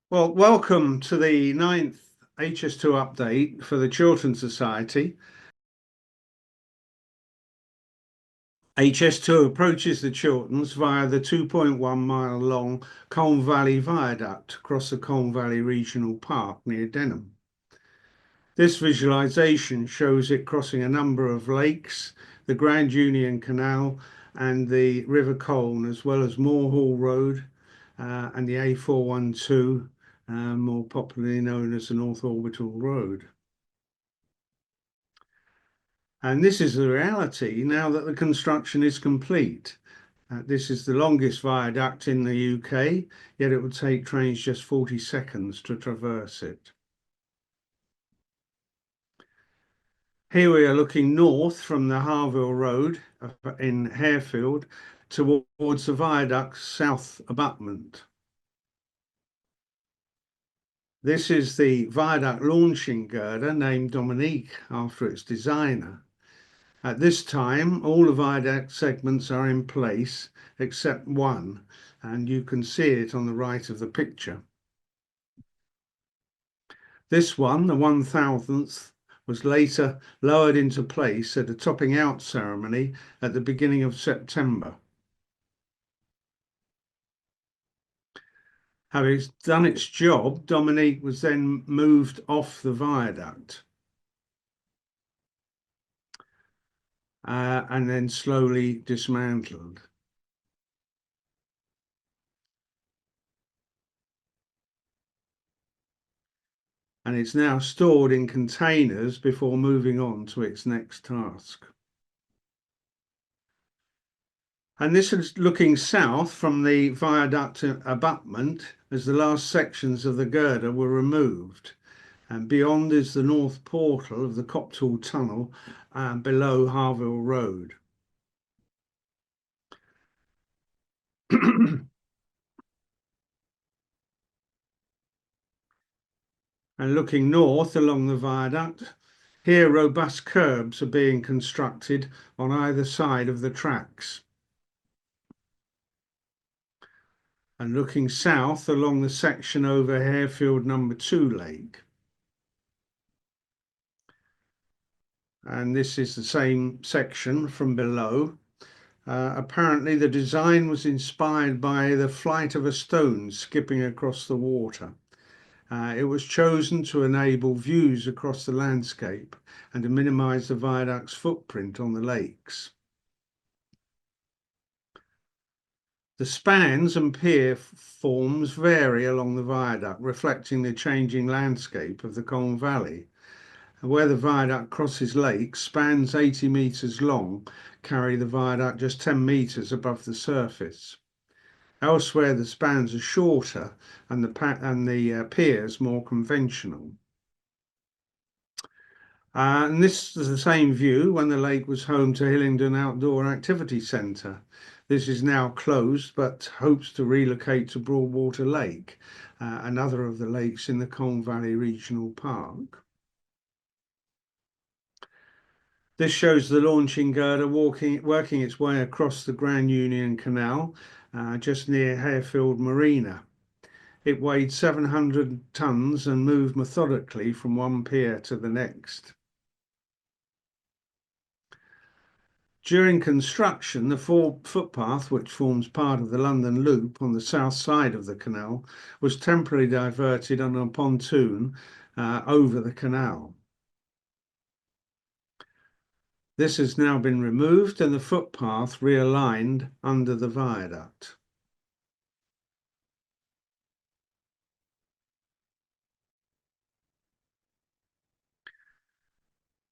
Well, welcome to the ninth HS2 update for the Chiltern Society. HS2 approaches the Chilterns via the 2.1-mile long Colne Valley Viaduct across the Colne Valley Regional Park near Denham. This visualisation shows it crossing a number of lakes, the Grand Union Canal and the River Colne, as well as Moor Hall Road and the A412, more popularly known as the North Orbital Road. And this is the reality now that the construction is complete. This is the longest viaduct in the UK, yet it would take trains just 40 seconds to traverse it. Here we are looking north from the Harville Road in Harefield towards the viaduct's south abutment. This is the viaduct launching girder named Dominique after its designer. At this time, all the viaduct segments are in place except one, and you can see it on the right of the picture. This one, the 1,000th, was later lowered into place at a topping out ceremony at the beginning of September. Having done its job, Dominique was then moved off the viaduct and then slowly dismantled. And it's now stored in containers before moving on to its next task. And this is looking south from the viaduct abutment as the last sections of the girder were removed. And beyond is the north portal of the Chiltern Tunnel below Harville Road. And looking north along the viaduct, here robust curbs are being constructed on either side of the tracks. And looking south along the section over Harefield number 2 Lake. And this is the same section from below. Apparently the design was inspired by the flight of a stone skipping across the water. It was chosen to enable views across the landscape and to minimise the viaduct's footprint on the lakes. The spans and pier forms vary along the viaduct, reflecting the changing landscape of the Colne Valley. Where the viaduct crosses lakes, spans 80 metres long carry the viaduct just 10 metres above the surface. Elsewhere, the spans are shorter and the piers more conventional. And this is the same view when the lake was home to Hillingdon Outdoor Activity Centre. This is now closed, but hopes to relocate to Broadwater Lake, another of the lakes in the Colne Valley Regional Park. This shows the launching girder working its way across the Grand Union Canal, just near Harefield Marina. It weighed 700 tonnes and moved methodically from one pier to the next. During construction, the footpath, which forms part of the London Loop on the south side of the canal, was temporarily diverted on a pontoon over the canal. This has now been removed and the footpath realigned under the viaduct.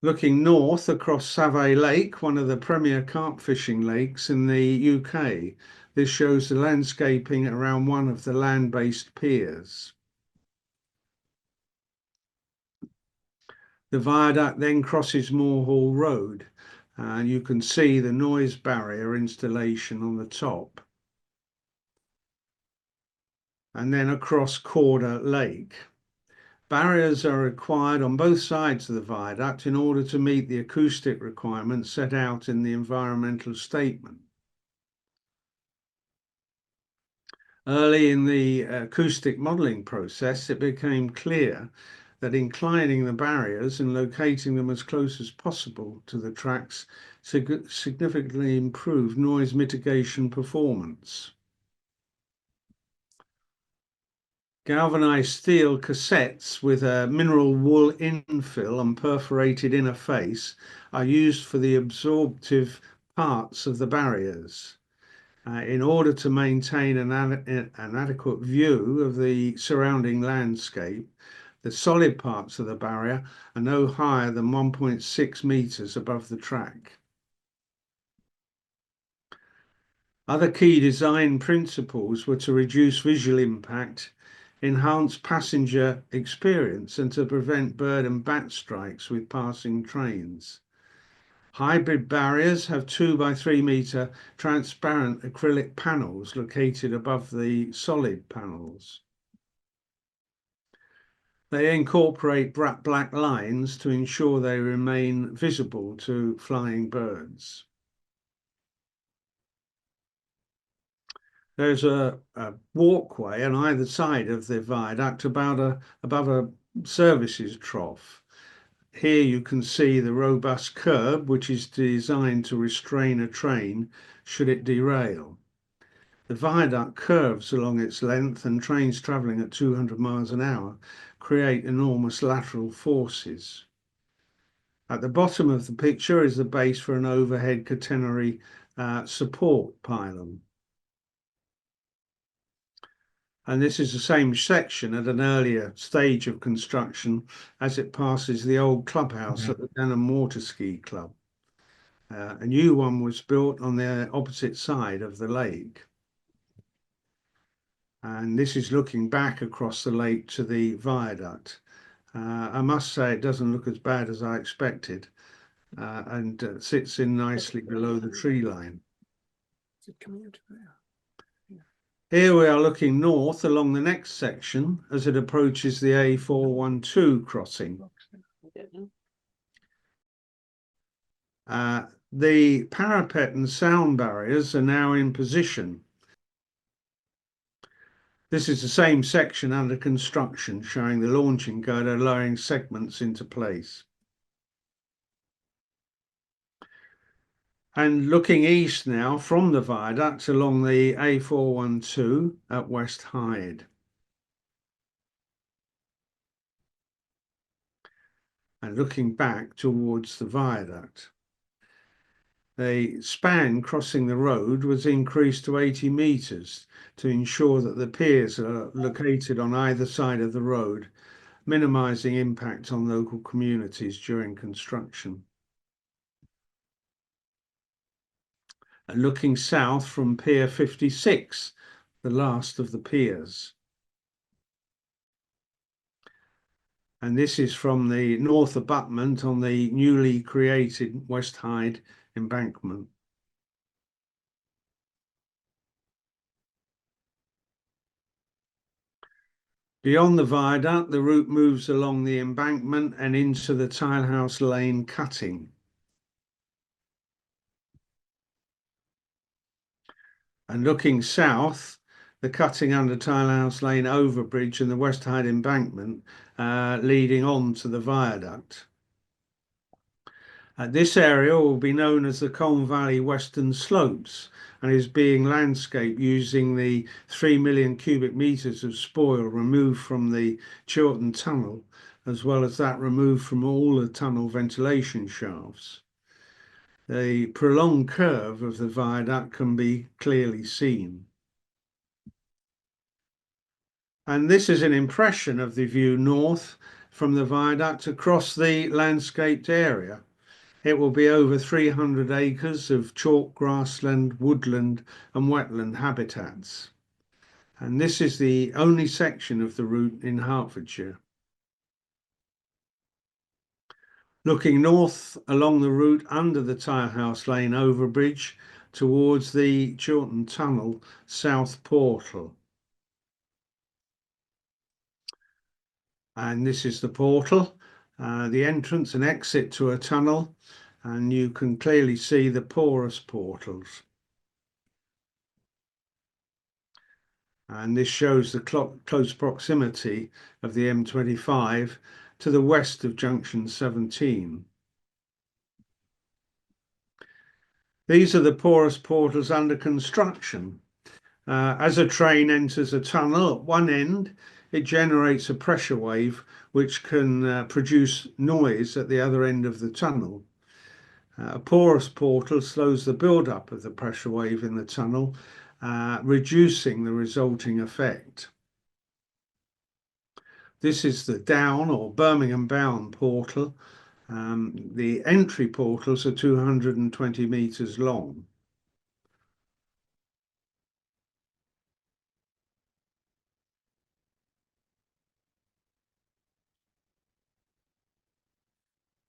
Looking north across Savay Lake, one of the premier carp fishing lakes in the UK. This shows the landscaping around one of the land-based piers. The viaduct then crosses Moor Hall Road, and you can see the noise barrier installation on the top. And then across Corder Lake. Barriers are required on both sides of the viaduct in order to meet the acoustic requirements set out in the environmental statement. Early in the acoustic modelling process, it became clear that inclining the barriers and locating them as close as possible to the tracks significantly improved noise mitigation performance. Galvanized steel cassettes with a mineral wool infill and perforated inner face are used for the absorptive parts of the barriers. In order to maintain an adequate view of the surrounding landscape, the solid parts of the barrier are no higher than 1.6 meters above the track. Other key design principles were to reduce visual impact, enhance passenger experience, and to prevent bird and bat strikes with passing trains. Hybrid barriers have 2 by 3 meter transparent acrylic panels located above the solid panels. They incorporate black lines to ensure they remain visible to flying birds. There's a walkway on either side of the viaduct above a services trough. Here you can see the robust curb, which is designed to restrain a train should it derail. The viaduct curves along its length, and trains travelling at 200 miles an hour create enormous lateral forces. At the bottom of the picture is the base for an overhead catenary support pylon. And this is the same section at an earlier stage of construction as it passes the old clubhouse at the Denham Water Ski Club. A new one was built on the opposite side of the lake. And this is looking back across the lake to the viaduct. I must say it doesn't look as bad as I expected, and sits in nicely below the tree line. Is it coming out there? Here we are looking north along the next section as it approaches the A412 crossing. The parapet and sound barriers are now in position. This is the same section under construction, showing the launching girder lowering segments into place. And looking east now from the viaduct along the A412 at West Hyde. And looking back towards the viaduct. The span crossing the road was increased to 80 metres to ensure that the piers are located on either side of the road, minimising impact on local communities during construction. And looking south from Pier 56, the last of the piers. And this is from the north abutment on the newly created West Hyde embankment. Beyond the viaduct, the route moves along the embankment and into the Tilehouse Lane cutting. And looking south, the cutting under Tilehouse Lane overbridge and the West Hyde embankment leading on to the viaduct. This area will be known as the Colne Valley Western Slopes and is being landscaped using the 3 million cubic metres of spoil removed from the Chiltern Tunnel, as well as that removed from all the tunnel ventilation shafts. The prolonged curve of the viaduct can be clearly seen. And this is an impression of the view north from the viaduct across the landscaped area. It will be over 300 acres of chalk grassland, woodland and wetland habitats. And this is the only section of the route in Hertfordshire. Looking north along the route under the Tilehouse Lane overbridge towards the Chiltern Tunnel South Portal. And this is the portal, the entrance and exit to a tunnel, and you can clearly see the porous portals. And this shows the close proximity of the M25 to the west of junction 17. These are the porous portals under construction. As a train enters a tunnel at one end, it generates a pressure wave which can produce noise at the other end of the tunnel. A porous portal slows the build-up of the pressure wave in the tunnel, reducing the resulting effect. This is the Down or Birmingham bound portal. The entry portals are 220 metres long.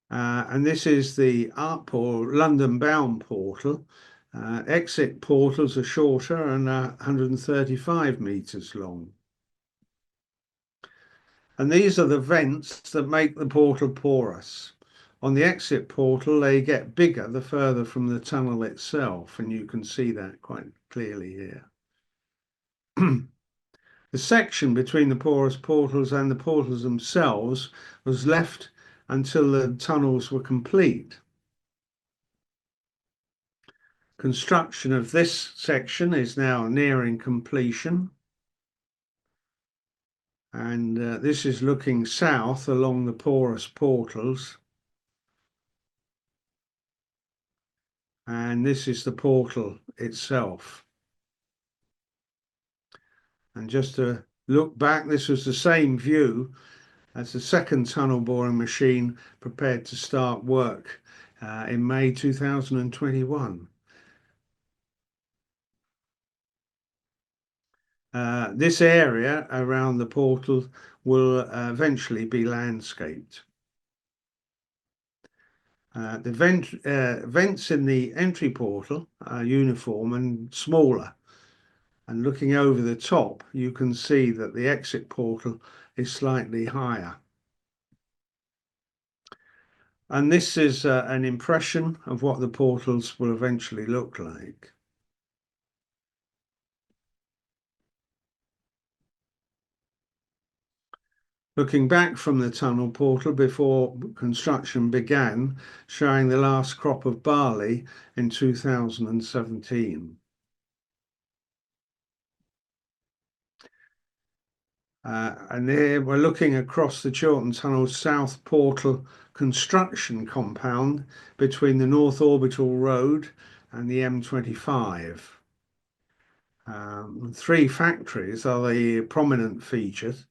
And this is the up or London bound portal. Exit portals are shorter and 135 metres long. And these are the vents that make the portal porous. On the exit portal, they get bigger the further from the tunnel itself, and you can see that quite clearly here. The section between the porous portals and the portals themselves was left until the tunnels were complete. Construction of this section is now nearing completion. And this is looking south along the porous portals. And this is the portal itself. And just to look back, this was the same view as the second tunnel boring machine prepared to start work in May 2021. This area around the portal will eventually be landscaped. The vents in the entry portal are uniform and smaller. And looking over the top, you can see that the exit portal is slightly higher. And this is an impression of what the portals will eventually look like. Looking back from the tunnel portal before construction began, showing the last crop of barley in 2017. And here we're looking across the Chiltern Tunnel South Portal construction compound between the North Orbital Road and the M25. Three factories are the prominent features.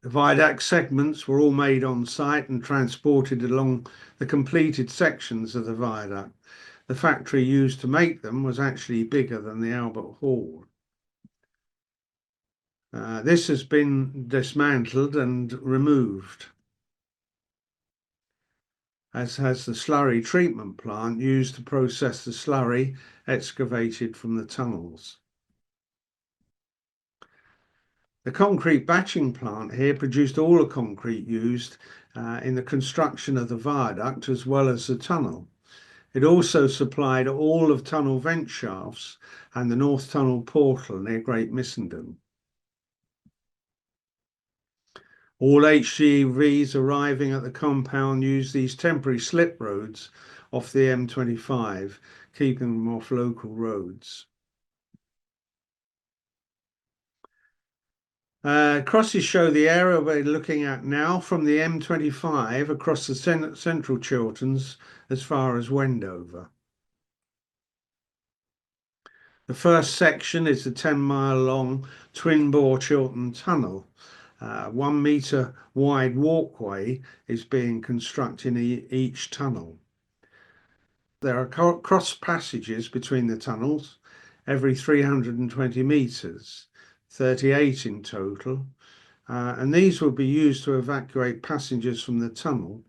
The viaduct segments were all made on site and transported along the completed sections of the viaduct. The factory used to make them was actually bigger than the Albert Hall. This has been dismantled and removed, as has the slurry treatment plant used to process the slurry excavated from the tunnels. The concrete batching plant here produced all the concrete used in the construction of the viaduct as well as the tunnel. It also supplied all of tunnel vent shafts and the North Tunnel portal near Great Missenden. All HGVs arriving at the compound use these temporary slip roads off the M25, keeping them off local roads. Crosses show the area we're looking at now from the M25 across the central Chilterns as far as Wendover. The first section is the 10-mile long twin-bore Chiltern Tunnel. 1 metre wide walkway is being constructed in each tunnel. There are cross passages between the tunnels every 320 metres, 38 in total, and these will be used to evacuate passengers from the tunnel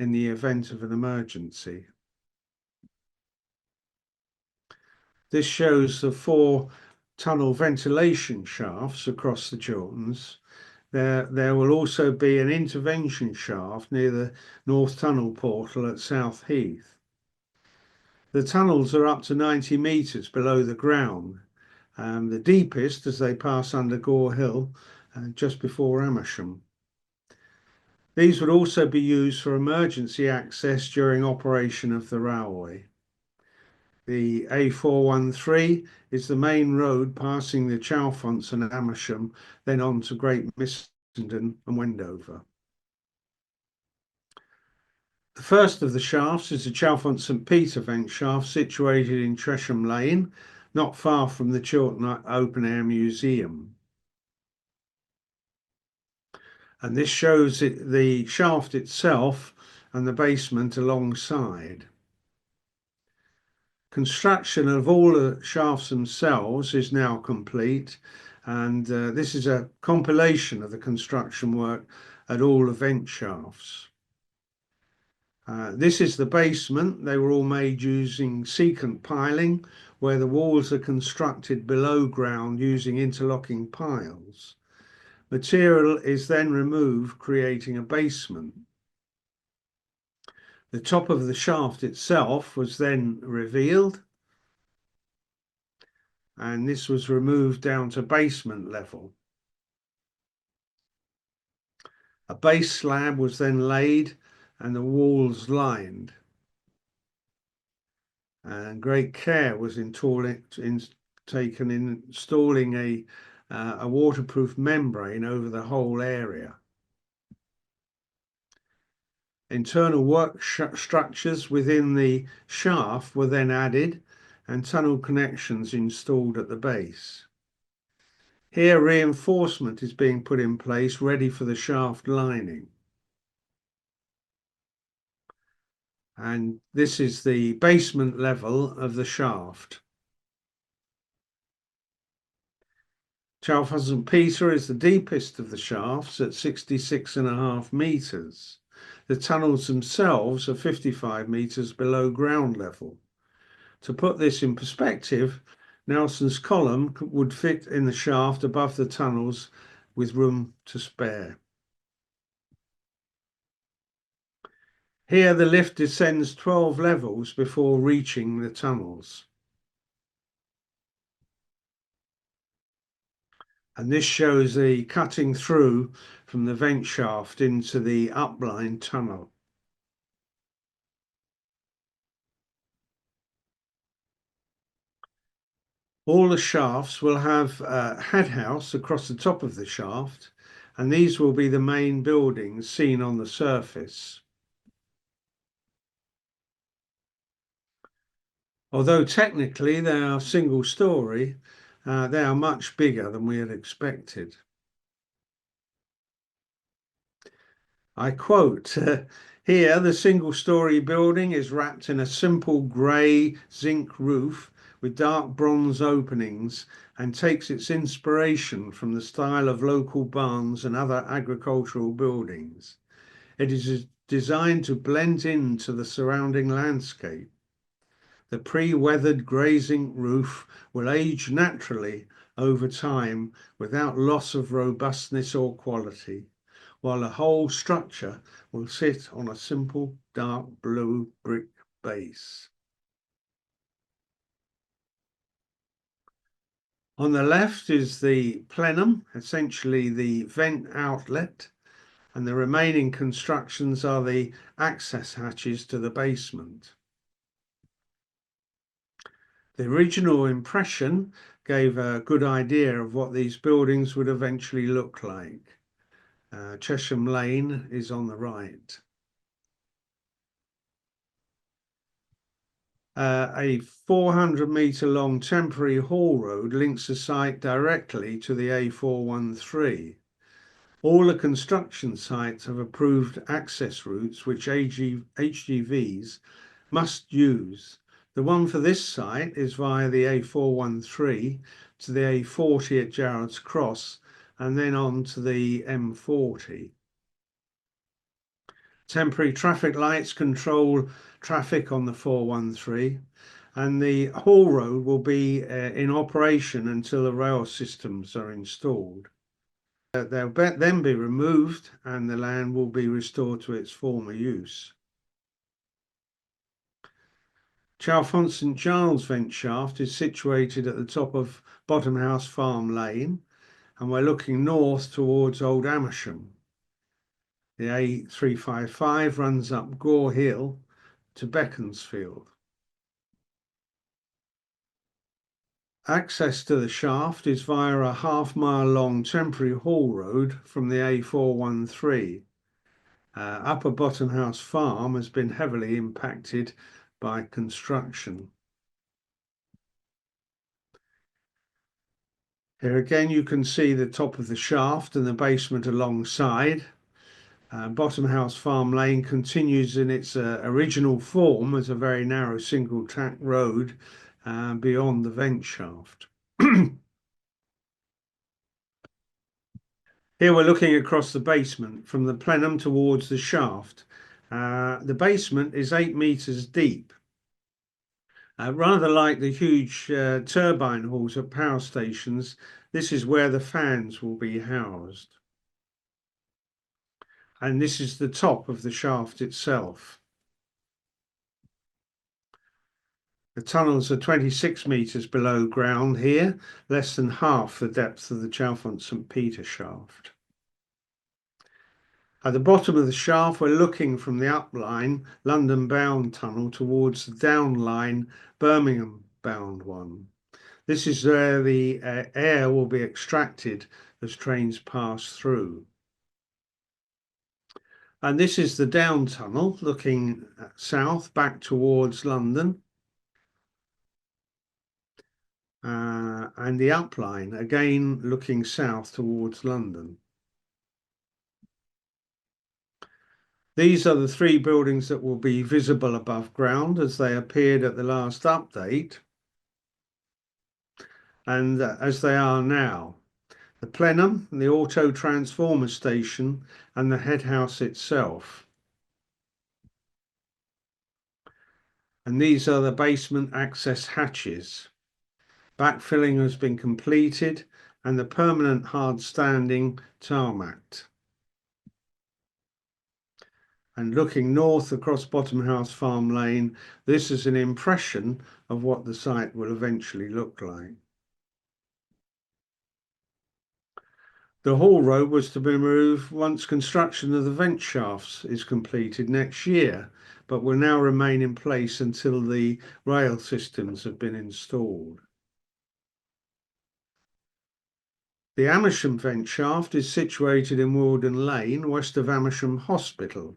in the event of an emergency. This shows the 4 tunnel ventilation shafts across the Chilterns. There will also be an intervention shaft near the North Tunnel portal at South Heath. The tunnels are up to 90 metres below the ground, the deepest as they pass under Gore Hill, just before Amersham. These would also be used for emergency access during operation of the railway. The A413 is the main road passing the Chalfonts and Amersham, then on to Great Missenden and Wendover. The first of the shafts is the Chalfont St Peter vent shaft, situated in Tresham Lane, not far from the Chiltern Open Air Museum. And this shows the shaft itself and the basement alongside. Construction of all the shafts themselves is now complete, and this is a compilation of the construction work at all the vent shafts. This is the basement. They were all made using secant piling, where the walls are constructed below ground using interlocking piles. Material is then removed, creating a basement. The top of the shaft itself was then revealed, and this was removed down to basement level. A base slab was then laid and the walls lined. And great care was taken in installing a waterproof membrane over the whole area. Internal work structures within the shaft were then added and tunnel connections installed at the base. Here reinforcement is being put in place, ready for the shaft lining. And this is the basement level of the shaft. Chalfont St Peter is the deepest of the shafts at 66.5 metres. The tunnels themselves are 55 metres below ground level. To put this in perspective, Nelson's column would fit in the shaft above the tunnels with room to spare. Here the lift descends 12 levels before reaching the tunnels. And this shows the cutting through from the vent shaft into the upline tunnel. All the shafts will have a headhouse across the top of the shaft, and these will be the main buildings seen on the surface. Although technically they are single story, they are much bigger than we had expected. I quote, here the single story building is wrapped in a simple grey zinc roof with dark bronze openings and takes its inspiration from the style of local barns and other agricultural buildings. It is designed to blend into the surrounding landscape. The pre-weathered grazing roof will age naturally over time without loss of robustness or quality, while the whole structure will sit on a simple dark blue brick base. On the left is the plenum, essentially the vent outlet, and the remaining constructions are the access hatches to the basement. The original impression gave a good idea of what these buildings would eventually look like. Chesham Lane is on the right. A 400-metre long temporary haul road links the site directly to the A413. All the construction sites have approved access routes which HGVs must use. The one for this site is via the A413 to the A40 at Jarrod's Cross and then on to the M40. Temporary traffic lights control traffic on the 413, and the haul road will be in operation until the rail systems are installed. They'll then be removed and the land will be restored to its former use. Chalfont St Giles vent shaft is situated at the top of Bottomhouse Farm Lane, and we're looking north towards Old Amersham. The A355 runs up Gore Hill to Beaconsfield. Access to the shaft is via a half-mile long temporary haul road from the A413. Upper Bottomhouse Farm has been heavily impacted by construction. Here again you can see the top of the shaft and the basement alongside. Bottomhouse Farm Lane continues in its original form as a very narrow single track road beyond the vent shaft. Here we're looking across the basement from the plenum towards the shaft. The basement is 8 metres deep. Rather like the huge turbine halls at power stations, this is where the fans will be housed. And this is the top of the shaft itself. The tunnels are 26 metres below ground here, less than half the depth of the Chalfont St Peter shaft. At the bottom of the shaft, we're looking from the up-line London-bound tunnel towards the down-line Birmingham-bound one. This is where the air will be extracted as trains pass through. And this is the down tunnel looking south back towards London. And the up line again looking south towards London. These are the 3 buildings that will be visible above ground as they appeared at the last update and as they are now. The plenum, the auto transformer station and the head house itself. And these are the basement access hatches. Backfilling has been completed and the permanent hard standing tarmacked. And looking north across Bottomhouse Farm Lane, this is an impression of what the site will eventually look like. The haul road was to be removed once construction of the vent shafts is completed next year, but will now remain in place until the rail systems have been installed. The Amersham vent shaft is situated in Walden Lane, west of Amersham Hospital.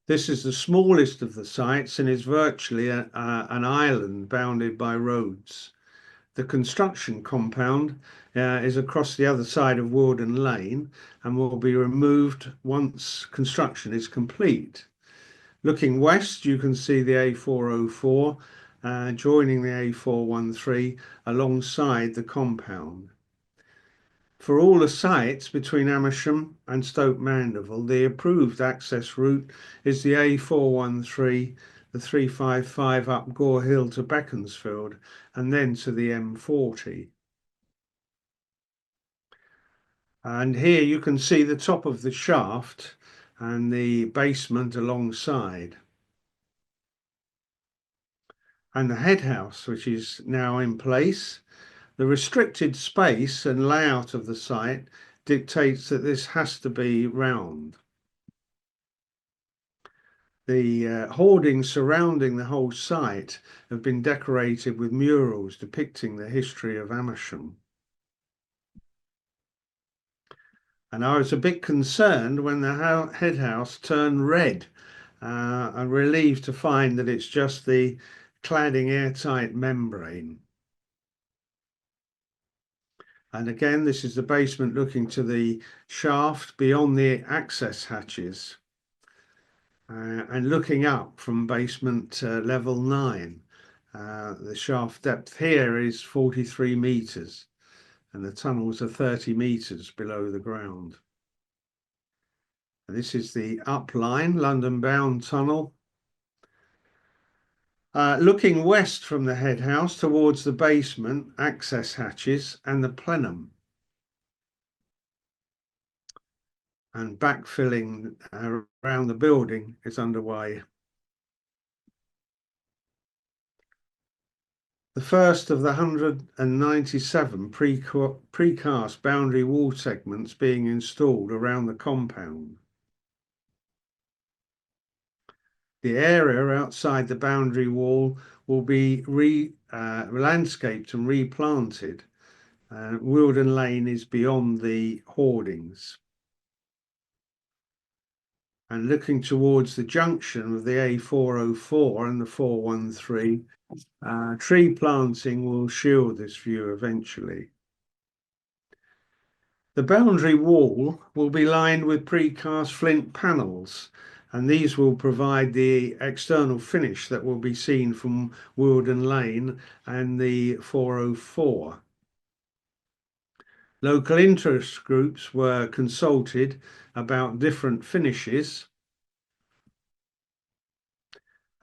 This is the smallest of the sites and is virtually an island bounded by roads. The construction compound is across the other side of Walden Lane and will be removed once construction is complete. Looking west, you can see the A404 joining the A413 alongside the compound. For all the sites between Amersham and Stoke Mandeville, the approved access route is the A413, the 355 up Gore Hill to Beaconsfield, and then to the M40. And here you can see the top of the shaft and the basement alongside. And the head house, which is now in place. The restricted space and layout of the site dictates that this has to be round. The hoardings surrounding the whole site have been decorated with murals depicting the history of Amersham. And I was a bit concerned when the head house turned red and relieved to find that it's just the cladding airtight membrane. And again, this is the basement looking to the shaft beyond the access hatches and looking up from basement level 9. The shaft depth here is 43 metres and the tunnels are 30 metres below the ground. And this is the up line, London bound tunnel. Looking west from the head house towards the basement, access hatches and the plenum. and backfilling around the building is underway. The first of the 197 precast boundary wall segments being installed around the compound. The area outside the boundary wall will be landscaped and replanted. Wealden Lane is beyond the hoardings. And looking towards the junction of the A404 and the 413, tree planting will shield this view eventually. The boundary wall will be lined with precast flint panels, and these will provide the external finish that will be seen from Wealden Lane and the 404. Local interest groups were consulted about different finishes,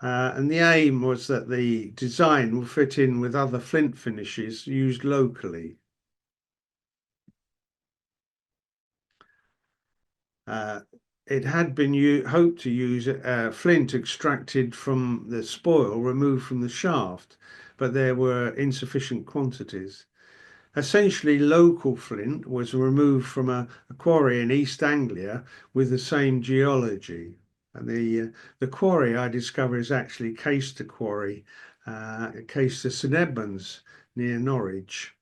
and the aim was that the design will fit in with other flint finishes used locally. It had been hoped to use flint extracted from the spoil removed from the shaft, but there were insufficient quantities. Essentially, local flint was removed from a quarry in East Anglia with the same geology. And the quarry I discovered is actually Caister Quarry, Caister St Edmunds near Norwich.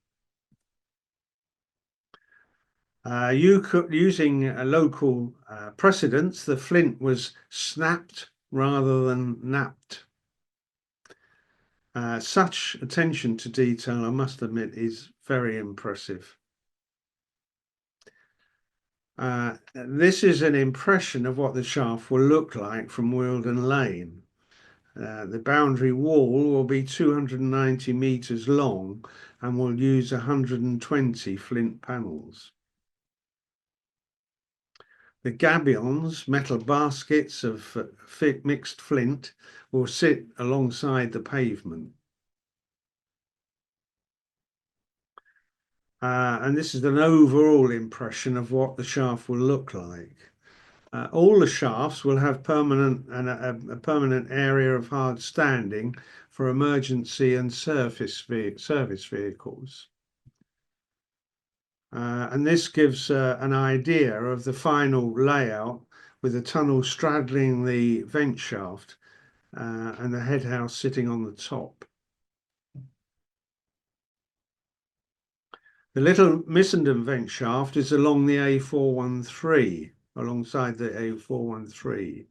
Using local precedents, the flint was snapped rather than napped. Such attention to detail, I must admit, is very impressive. This is an impression of what the shaft will look like from Wealden Lane. The boundary wall will be 290 metres long and will use 120 flint panels. The gabions, metal baskets of mixed flint, will sit alongside the pavement. And this is an overall impression of what the shaft will look like. All the shafts will have a permanent area of hard standing for emergency and service vehicles. And this gives an idea of the final layout with the tunnel straddling the vent shaft and the head house sitting on the top. The Little Missenden vent shaft is along the A413, alongside the A413.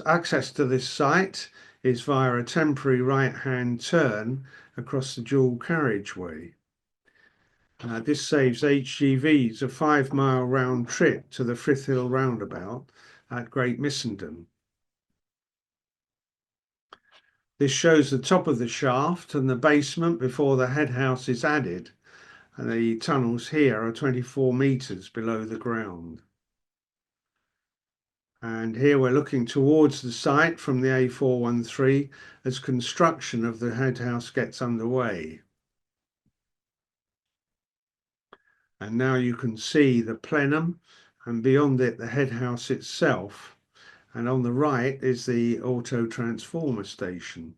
Access to this site is via a temporary right-hand turn across the dual carriageway. This saves HGVs a 5-mile round trip to the Frith Hill roundabout at Great Missenden. This shows the top of the shaft and the basement before the head house is added, and the tunnels here are 24 metres below the ground. And here we're looking towards the site from the A413 as construction of the head house gets underway. And now you can see the plenum, and beyond it the head house itself, and on the right is the auto transformer station.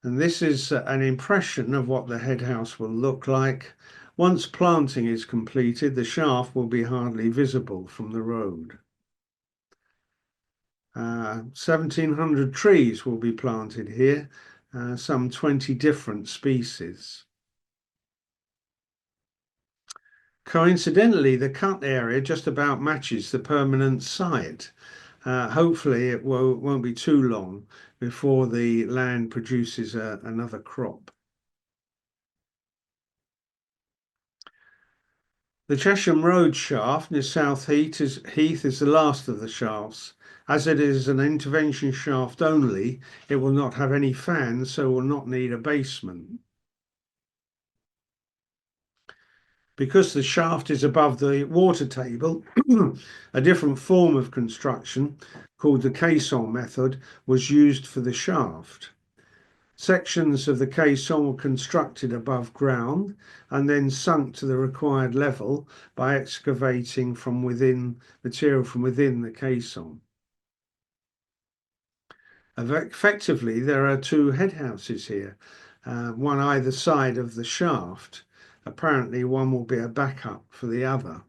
And this is an impression of what the head house will look like. Once planting is completed, the shaft will be hardly visible from the road. 1,700 trees will be planted here, some 20 different species. Coincidentally, the cut area just about matches the permanent site. Hopefully it won't be too long before the land produces another crop. The Chesham Road shaft near South Heath is the last of the shafts. As it is an intervention shaft only, it will not have any fans, so will not need a basement. Because the shaft is above the water table, a different form of construction called the caisson method was used for the shaft. Sections of the caisson were constructed above ground and then sunk to the required level by excavating from within material from within the caisson. Effectively, there are two headhouses here, one either side of the shaft. Apparently, one will be a backup for the other.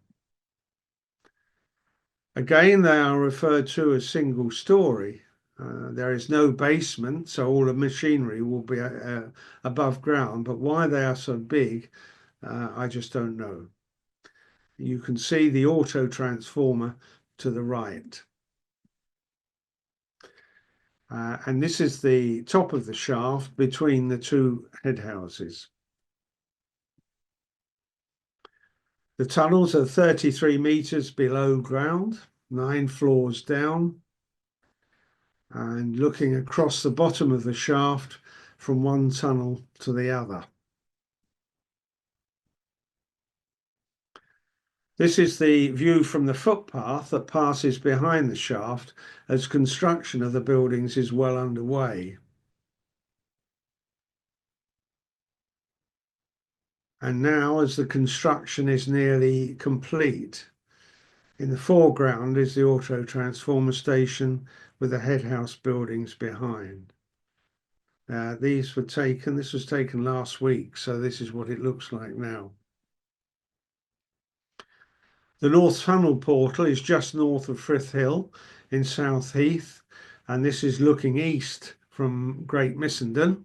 Again, they are referred to as single story. There is no basement, so all the machinery will be above ground. But why they are so big, I just don't know. You can see the auto transformer to the right. And this is the top of the shaft between the two headhouses. The tunnels are 33 metres below ground, 9 floors down, and looking across the bottom of the shaft from one tunnel to the other. This is the view from the footpath that passes behind the shaft as construction of the buildings is well underway. And now as the construction is nearly complete. In the foreground is the auto transformer station with the headhouse buildings behind. This was taken last week, so this is what it looks like now. The North Tunnel portal is just north of Frith Hill in South Heath, and this is looking east from Great Missenden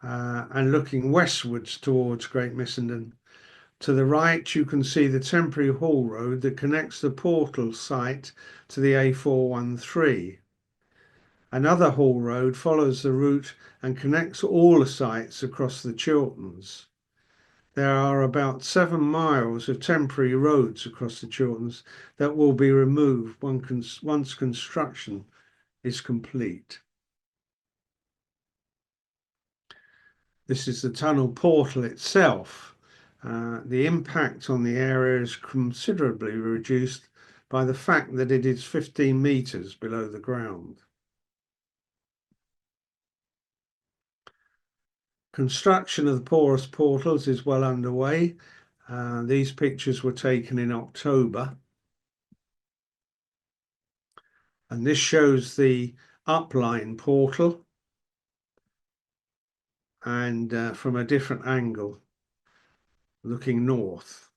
and looking westwards towards Great Missenden. To the right, you can see the temporary haul road that connects the portal site to the A413. Another haul road follows the route and connects all the sites across the Chilterns. There are about 7 miles of temporary roads across the Chilterns that will be removed once construction is complete. This is the tunnel portal itself. The impact on the area is considerably reduced by the fact that it is 15 metres below the ground. Construction of the porous portals is well underway. These pictures were taken in October. And this shows the upline portal and from a different angle, looking north.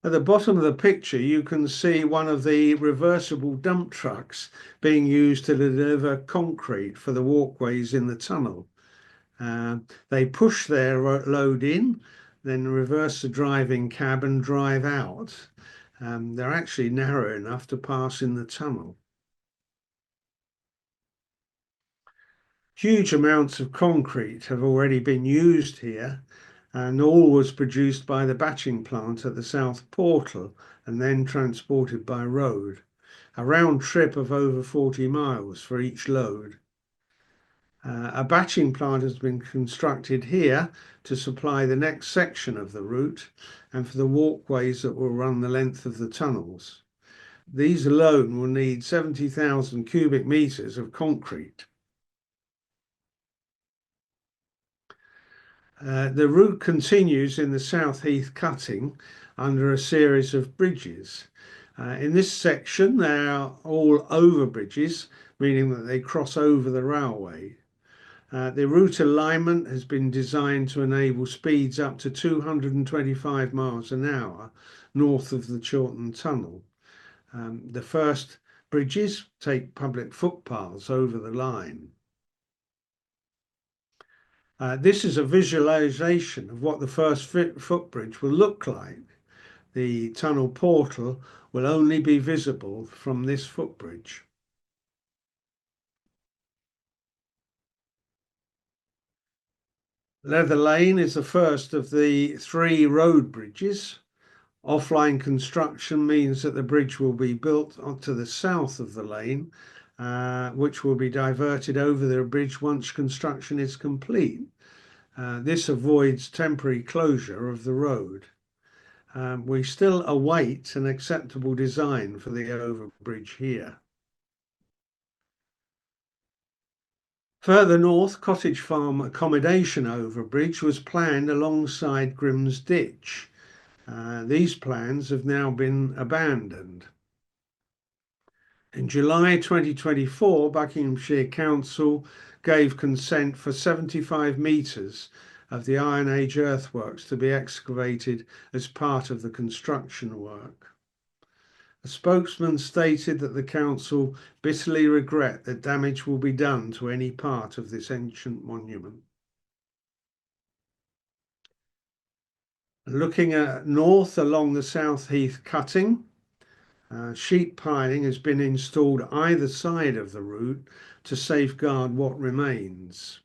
At the bottom of the picture, you can see one of the reversible dump trucks being used to deliver concrete for the walkways in the tunnel. They push their load in, then reverse the driving cab and drive out. They're actually narrow enough to pass in the tunnel. Huge amounts of concrete have already been used here, and all was produced by the batching plant at the South Portal and then transported by road. A round trip of over 40 miles for each load. A batching plant has been constructed here to supply the next section of the route and for the walkways that will run the length of the tunnels. These alone will need 70,000 cubic metres of concrete. The route continues in the South Heath cutting under a series of bridges. In this section, they are all over bridges, meaning that they cross over the railway. The route alignment has been designed to enable speeds up to 225 miles an hour north of the Chiltern Tunnel. The first bridges take public footpaths over the line. This is a visualization of what the first footbridge will look like. The tunnel portal will only be visible from this footbridge. Leather Lane is the first of the 3 road bridges. Offline construction means that the bridge will be built to the south of the lane, which will be diverted over the bridge once construction is complete. This avoids temporary closure of the road. We still await an acceptable design for the overbridge here. Further north, Cottage Farm accommodation overbridge was planned alongside Grim's Ditch. These plans have now been abandoned. In July 2024, Buckinghamshire Council gave consent for 75 metres of the Iron Age earthworks to be excavated as part of the construction work. A spokesman stated that the council bitterly regret that damage will be done to any part of this ancient monument. Looking at north along the South Heath cutting, sheet piling has been installed either side of the route to safeguard what remains.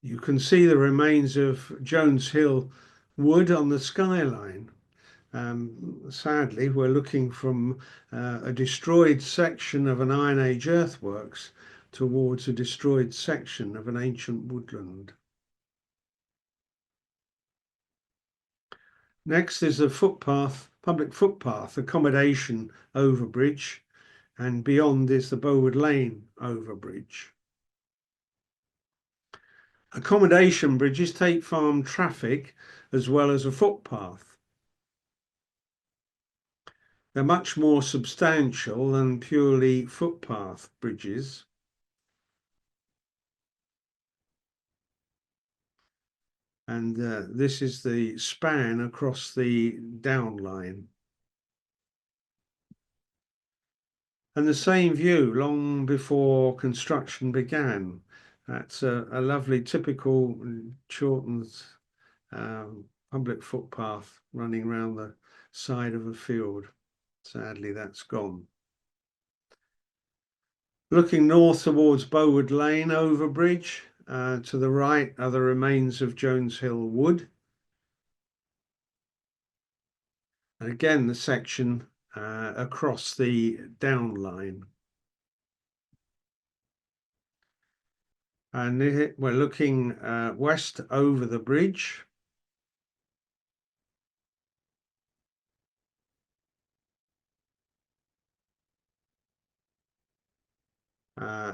You can see the remains of Jones Hill wood on the skyline. Sadly, we're looking from a destroyed section of an Iron Age earthworks towards a destroyed section of an ancient woodland. Next is the footpath, public footpath accommodation overbridge, and beyond is the Bowood Lane overbridge. Accommodation bridges take farm traffic as well as a footpath. They're much more substantial than purely footpath bridges. And this is the span across the down line. And the same view long before construction began. That's a lovely typical Chilterns public footpath running around the side of a field. Sadly, that's gone. Looking north towards Bowood Lane overbridge, to the right are the remains of Jones Hill Wood. And again, the section across the down line. And we're looking west over the bridge.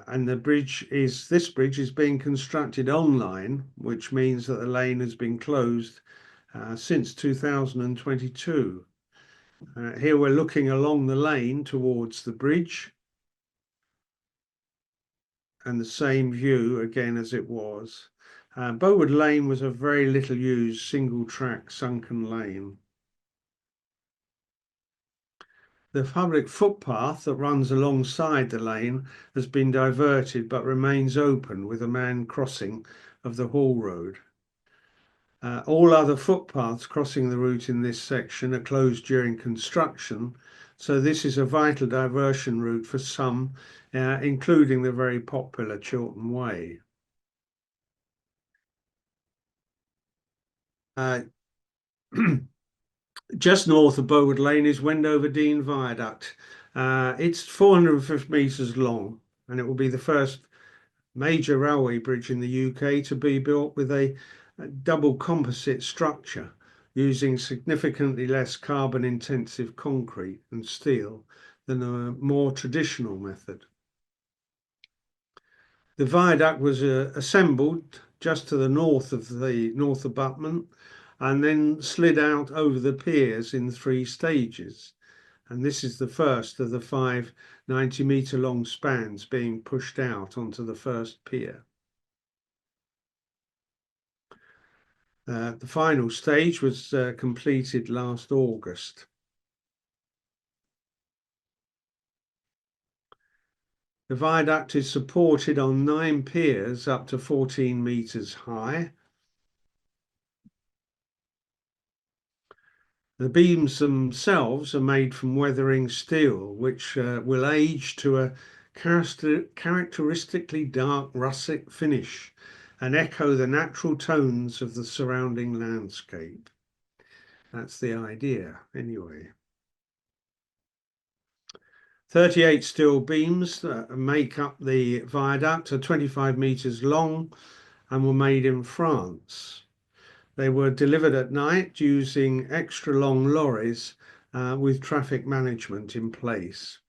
And this bridge is being constructed online, which means that the lane has been closed since 2022. Here we're looking along the lane towards the bridge, and the same view again as it was. Bowood Lane was a very little used single track sunken lane. The public footpath that runs alongside the lane has been diverted but remains open with a man crossing of the Hall Road. All other footpaths crossing the route in this section are closed during construction, so this is a vital diversion route for some, including the very popular Chiltern Way. Just north of Bowood Lane is Wendover Dean Viaduct. It's 450 metres long, and it will be the first major railway bridge in the UK to be built with a double composite structure using significantly less carbon intensive concrete and steel than a more traditional method. The viaduct was assembled just to the north of the north abutment and then slid out over the piers in 3 stages. And this is the first of the 5 90-metre long spans being pushed out onto the first pier. The final stage was completed last August. The viaduct is supported on 9 piers up to 14 metres high. The beams themselves are made from weathering steel, which will age to a characteristically dark russet finish and echo the natural tones of the surrounding landscape. That's the idea, anyway. 38 steel beams that make up the viaduct are 25 metres long and were made in France. They were delivered at night using extra long lorries with traffic management in place.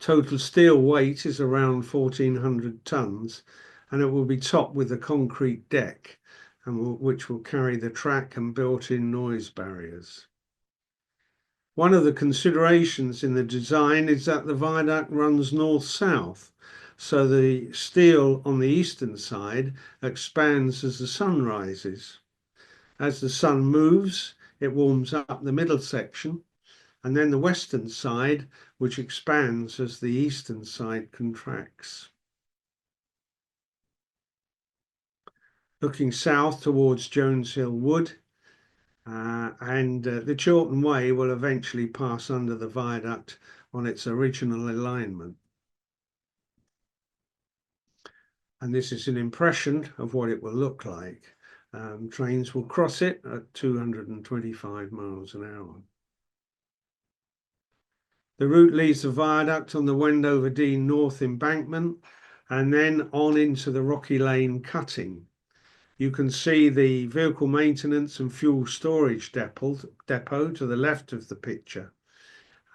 Total steel weight is around 1,400 tonnes, and it will be topped with a concrete deck, which will carry the track and built-in noise barriers. One of the considerations in the design is that the viaduct runs north-south, so the steel on the eastern side expands as the sun rises. As the sun moves, it warms up the middle section, and then the western side, which expands as the eastern side contracts. Looking south towards Jones Hill Wood, the Chiltern Way will eventually pass under the viaduct on its original alignment. And this is an impression of what it will look like. Trains will cross it at 225 miles an hour. The route leaves the viaduct on the Wendover Green North embankment and then on into the Rocky Lane cutting. You can see the vehicle maintenance and fuel storage depot to the left of the picture.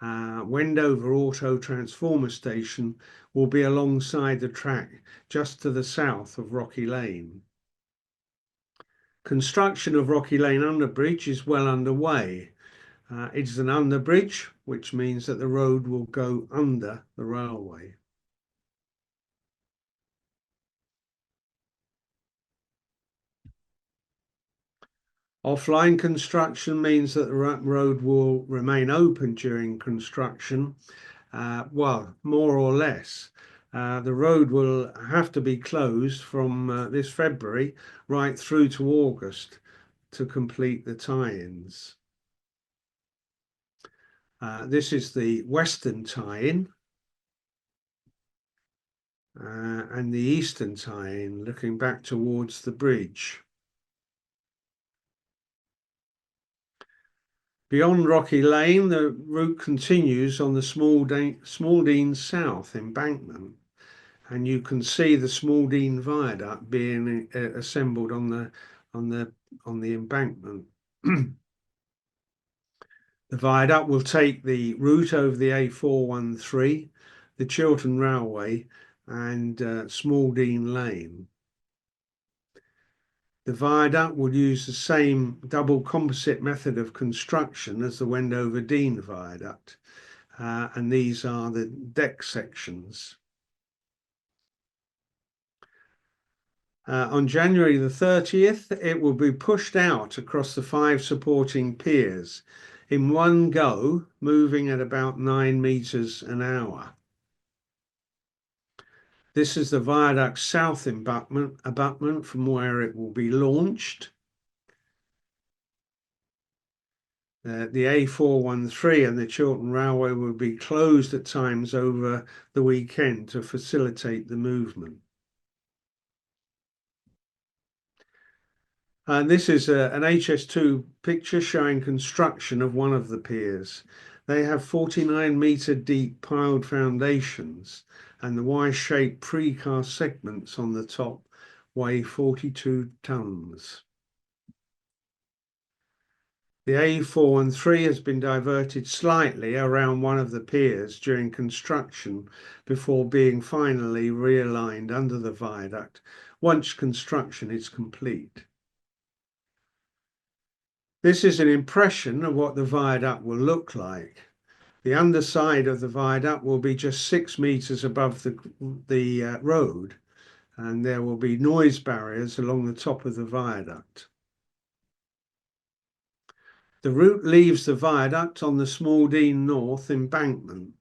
Wendover Auto Transformer Station will be alongside the track just to the south of Rocky Lane. Construction of Rocky Lane Underbridge is well underway. It's an underbridge, which means that the road will go under the railway. Offline construction means that the road will remain open during construction, well, more or less. The road will have to be closed from this February right through to August to complete the tie-ins. This is the western tie-in and the eastern tie-in looking back towards the bridge. Beyond Rocky Lane, the route continues on the Smaldene South embankment, and you can see the Smaldene Viaduct being assembled on the embankment. The viaduct will take the route over the A413, the Chiltern Railway, and Smaldene Lane. The viaduct will use the same double composite method of construction as the Wendover Green Viaduct, and these are the deck sections. On January the 30th, it will be pushed out across the 5 supporting piers in one go, moving at about 9 meters an hour. This is the viaduct south abutment from where it will be launched. The A413 and the Chiltern Railway will be closed at times over the weekend to facilitate the movement. And this is an HS2 picture showing construction of one of the piers. They have 49-meter deep piled foundations, and the Y-shaped precast segments on the top weigh 42 tonnes. The A413 has been diverted slightly around one of the piers during construction before being finally realigned under the viaduct once construction is complete. This is an impression of what the viaduct will look like. The underside of the viaduct will be just 6 meters above the road, and there will be noise barriers along the top of the viaduct. The route leaves the viaduct on the Smaldene North embankment.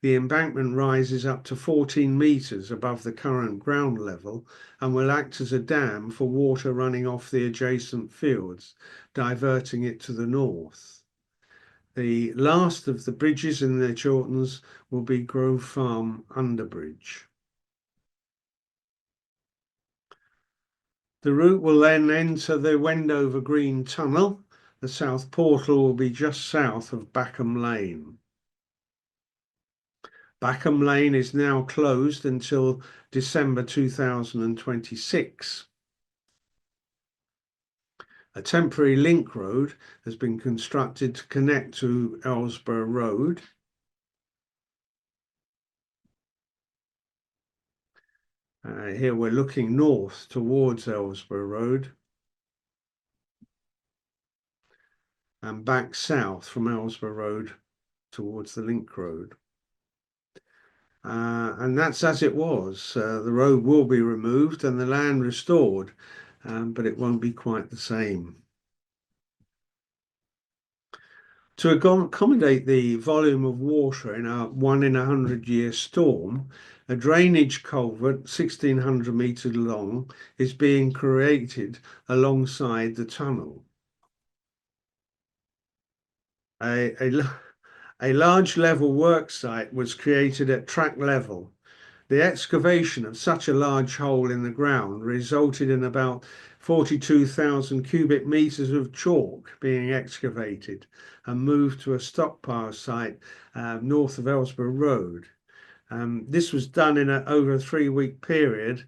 The embankment rises up to 14 meters above the current ground level and will act as a dam for water running off the adjacent fields, diverting it to the north. The last of the bridges in the Chilterns will be Grove Farm Underbridge. The route will then enter the Wendover Green Tunnel. The south portal will be just south of Backham Lane. Backham Lane is now closed until December 2026. A temporary link road has been constructed to connect to Ellsborough Road. Here we're looking north towards Ellsborough Road and back south from Ellsborough Road towards the Link Road. And that's as it was. The road will be removed and the land restored, but it won't be quite the same. To accommodate the volume of water in a 1 in 100-year storm, a drainage culvert 1,600 metres long is being created alongside the tunnel. A large level work site was created at track level. The excavation of such a large hole in the ground resulted in about 42,000 cubic metres of chalk being excavated and moved to a stockpile site north of Ellsborough Road. This was done in over a 3-week period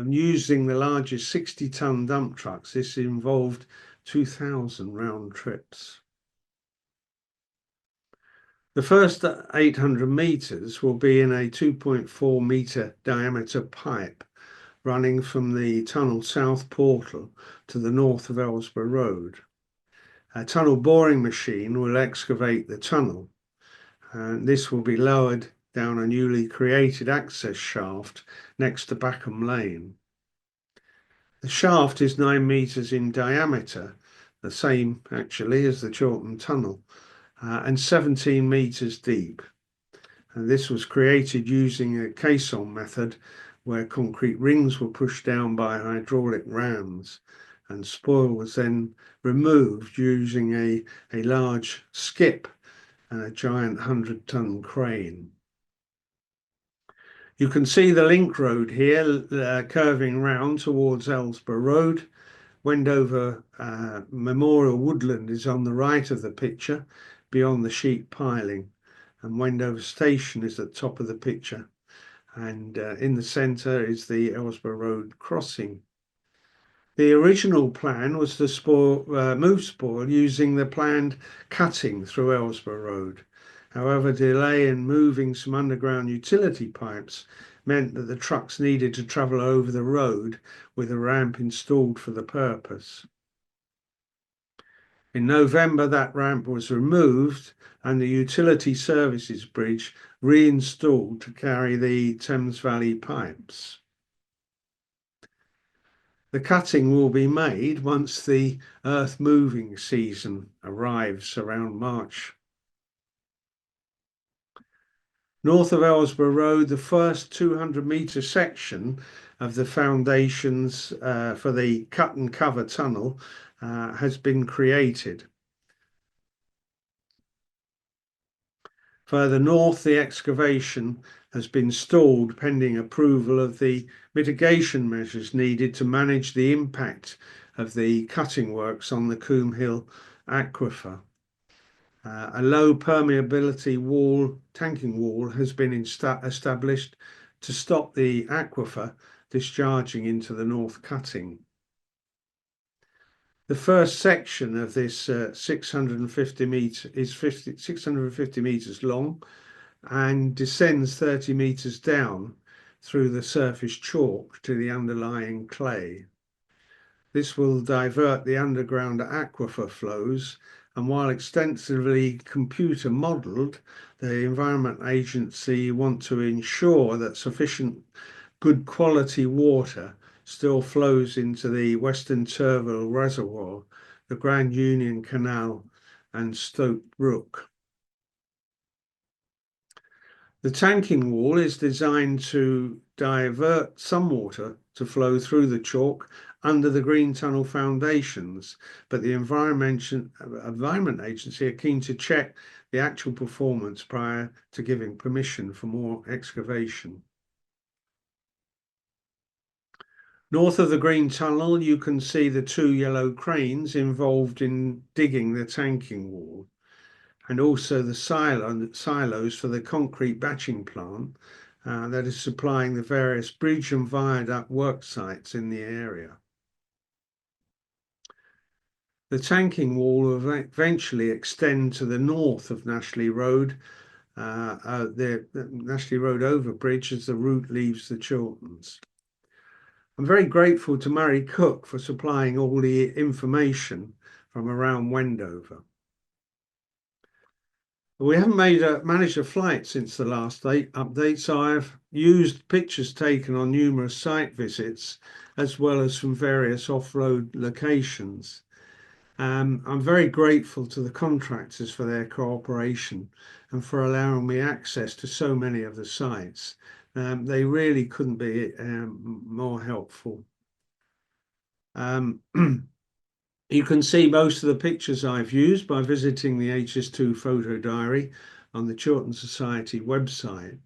using the largest 60-ton dump trucks. This involved 2,000 round trips. The first 800 metres will be in a 2.4 metre diameter pipe running from the tunnel south portal to the north of Ellsborough Road. A tunnel boring machine will excavate the tunnel, and this will be lowered down a newly created access shaft next to Backham Lane. The shaft is 9 metres in diameter, the same actually as the Chiltern Tunnel, and 17 metres deep. And this was created using a caisson method where concrete rings were pushed down by hydraulic rams and spoil was then removed using a large skip and a giant 100-ton crane. You can see the link road here curving round towards Ellsborough Road. Wendover Memorial Woodland is on the right of the picture beyond the sheet piling, and Wendover Station is at the top of the picture, and in the centre is the Ellsborough Road crossing. The original plan was to move spoil using the planned cutting through Ellsborough Road. However, delay in moving some underground utility pipes meant that the trucks needed to travel over the road with a ramp installed for the purpose. In November, that ramp was removed and the utility services bridge reinstalled to carry the Thames Valley pipes. The cutting will be made once the earth moving season arrives around March. North of Ellsborough Road, the first 200-metre section of the foundations for the cut and cover tunnel has been created. Further north, the excavation has been stalled pending approval of the mitigation measures needed to manage the impact of the cutting works on the Colne Hill aquifer. A low permeability tanking wall has been established to stop the aquifer discharging into the north cutting. The first section of this 650 metres long and descends 30 metres down through the surface chalk to the underlying clay. This will divert the underground aquifer flows, and while extensively computer modelled, the Environment Agency want to ensure that sufficient good quality water still flows into the Western Turville Reservoir, the Grand Union Canal and Stoke Brook. The tanking wall is designed to divert some water to flow through the chalk under the Green Tunnel foundations, but the Environment Agency are keen to check the actual performance prior to giving permission for more excavation. North of the Green Tunnel, you can see the 2 yellow cranes involved in digging the tanking wall, and also the silos for the concrete batching plant that is supplying the various bridge and viaduct work sites in the area. The tanking wall will eventually extend to the north of Nashley Road the Ashley Road overbridge as the route leaves the Chilterns. I'm very grateful to Mary Cook for supplying all the information from around Wendover. We haven't managed a flight since the last update, so I've used pictures taken on numerous site visits, as well as from various off-road locations. I'm very grateful to the contractors for their cooperation and for allowing me access to so many of the sites. They really couldn't be more helpful. You can see most of the pictures I've used by visiting the HS2 photo diary on the Chiltern Society website.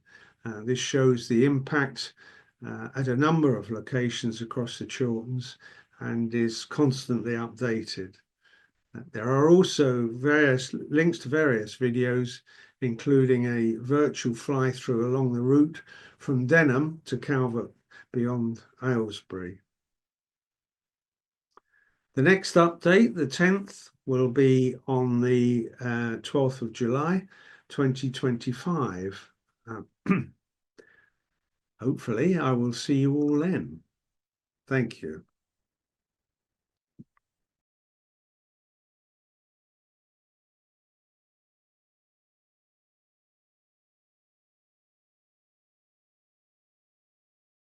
This shows the impact at a number of locations across the Chilterns and is constantly updated. There are also various links to various videos, including a virtual fly-through along the route from Denham to Calvert beyond Aylesbury. The next update, the 10th, will be on the 12th of July, 2025. Hopefully, I will see you all then. Thank you.